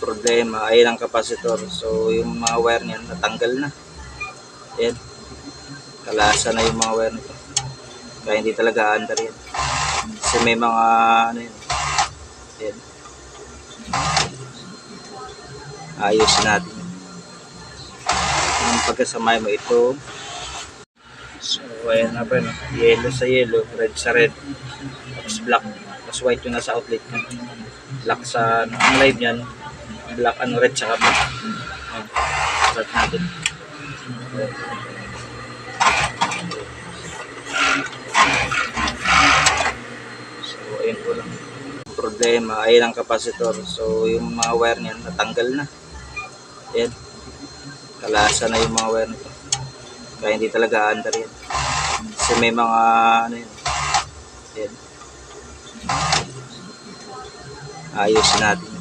problema ay ang kapasitor. So yung mga wire niyan natanggal na. Yan. Kalasa na yung mga wire nito. Kaya hindi talaga under yan. Kasi may mga ano yun. Yan. Ayusin natin. Yung pagkasamay mo ito. So ayan na pa yun. Yellow sa yellow, red sa red. Tapos black. Tapos white yung nasa outlet niya. Black sa ang live niyan. Black and red saka black. Start natin. So ayun po lang. Problema ay ang kapasitor. So yung mga wire niyan natanggal na. Yan. Kalasa na yung mga wire nito. Kaya hindi talaga under yan. Kasi may mga ano yun. Yan. Ayusin natin.